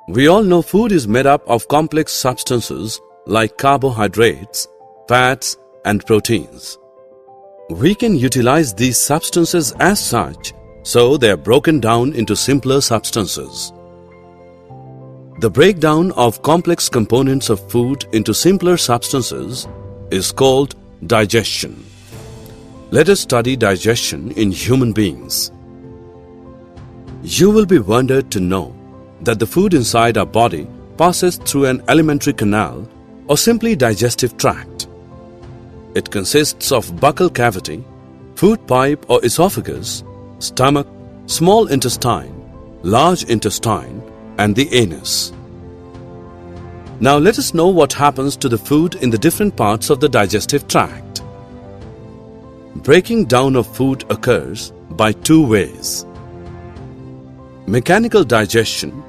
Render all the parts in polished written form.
We all know food is made up of complex substances like carbohydrates, fats, and proteins. We can utilize these substances as such, so they are broken down into simpler substances. The breakdown of complex components of food into simpler substances is called digestion. Let us study digestion in human beings. You will be wondered to know that the food inside our body passes through an alimentary canal or simply digestive tract. It consists of buccal cavity, food pipe or esophagus, stomach, small intestine, large intestine, and the anus. Now let us know what happens to the food in the different parts of the digestive tract. Breaking down of food occurs by two ways: mechanical digestion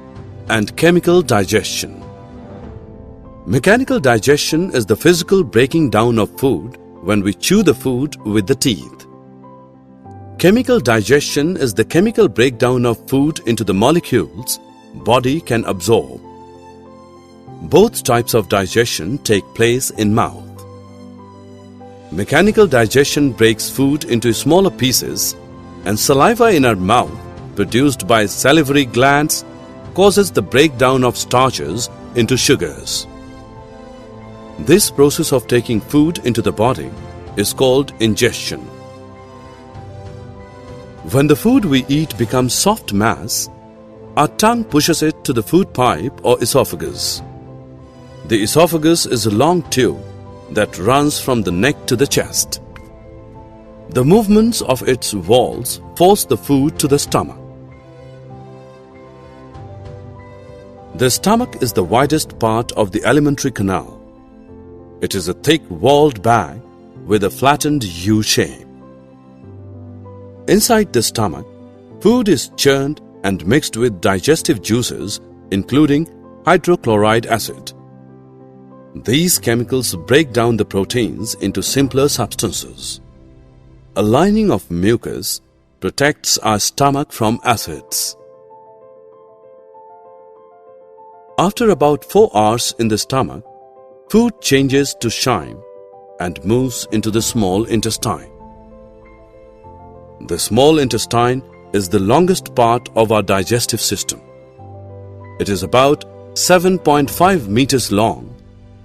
and chemical digestion. Mechanical digestion is the physical breaking down of food when we chew the food with the teeth. Chemical digestion is the chemical breakdown of food into the molecules body can absorb. Both types of digestion take place in mouth. Mechanical digestion breaks food into smaller pieces, and saliva in our mouth, produced by salivary glands, causes the breakdown of starches into sugars. This process of taking food into the body is called ingestion. When the food we eat becomes soft mass, our tongue pushes it to the food pipe or esophagus. The esophagus is a long tube that runs from the neck to the chest. The movements of its walls force the food to the stomach. The stomach is the widest part of the alimentary canal. It is a thick-walled bag with a flattened U shape. Inside the stomach, food is churned and mixed with digestive juices, including hydrochloric acid. These chemicals break down the proteins into simpler substances. A lining of mucus protects our stomach from acids. After about 4 hours in the stomach, food changes to chyme and moves into the small intestine. The small intestine is the longest part of our digestive system. It is about 7.5 meters long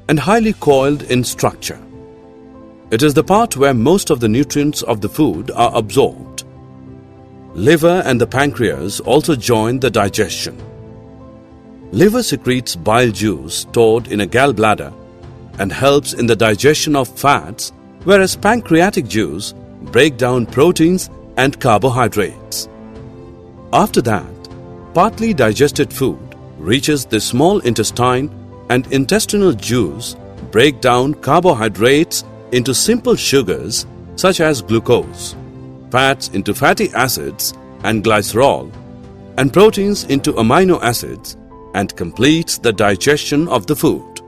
and highly coiled in structure. It is the part where most of the nutrients of the food are absorbed. Liver and the pancreas also join the digestion. Liver secretes bile juice stored in a gallbladder and helps in the digestion of fats, whereas pancreatic juice breaks down proteins and carbohydrates. After that, partly digested food reaches the small intestine, and intestinal juice break down carbohydrates into simple sugars such as glucose, fats into fatty acids and glycerol, and proteins into amino acids, and completes the digestion of the food.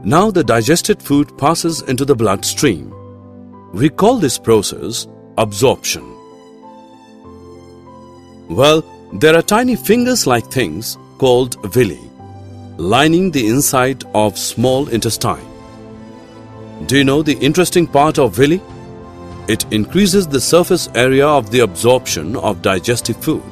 Now the digested food passes into the bloodstream. We call this process absorption. Well, there are tiny fingers-like things called villi lining the inside of small intestine. Do you know the interesting part of villi? It increases the surface area of the absorption of digestive food.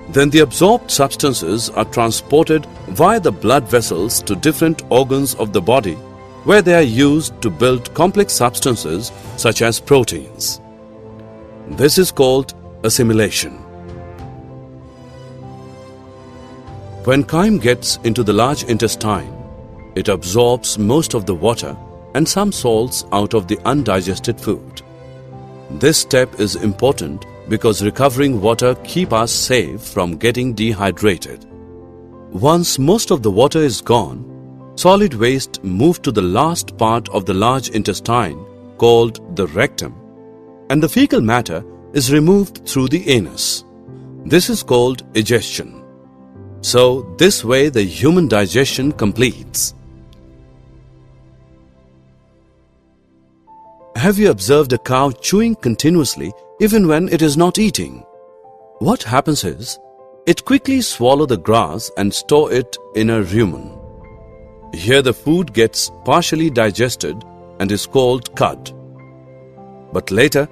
Then the absorbed substances are transported via the blood vessels to different organs of the body, where they are used to build complex substances such as proteins. This is called assimilation. When chyme gets into the large intestine, it absorbs most of the water and some salts out of the undigested food. This step is important because recovering water keeps us safe from getting dehydrated. Once most of the water is gone, solid waste moves to the last part of the large intestine called the rectum, and the fecal matter is removed through the anus. This is called digestion. So, this way the human digestion completes. Have you observed a cow chewing continuously even when it is not eating? What happens is, It quickly swallows the grass and store it in a rumen. Here the food gets partially digested and is called cud. But later,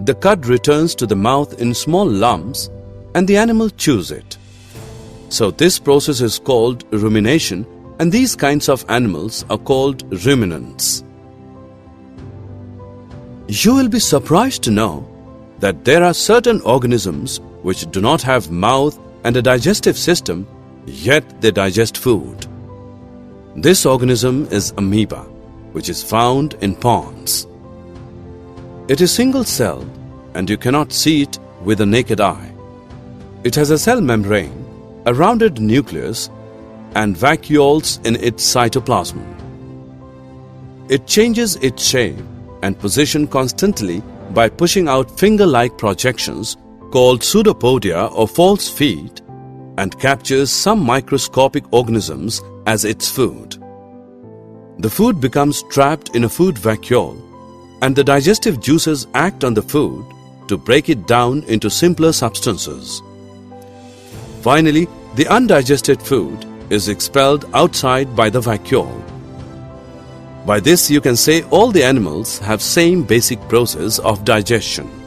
the cud returns to the mouth in small lumps and the animal chews it. So this process is called rumination, and these kinds of animals are called ruminants. You will be surprised to know that there are certain organisms which do not have mouth and a digestive system, yet they digest food. This organism is amoeba, which is found in ponds. It is single-celled and you cannot see it with the naked eye. It has a cell membrane, a rounded nucleus, and vacuoles in its cytoplasm. It changes its shape and position constantly by pushing out finger-like projections called pseudopodia or false feet, and captures some microscopic organisms as its food. The food becomes trapped in a food vacuole, and the digestive juices act on the food to break it down into simpler substances. Finally, the undigested food is expelled outside by the vacuole. By this you can say all the animals have same basic process of digestion.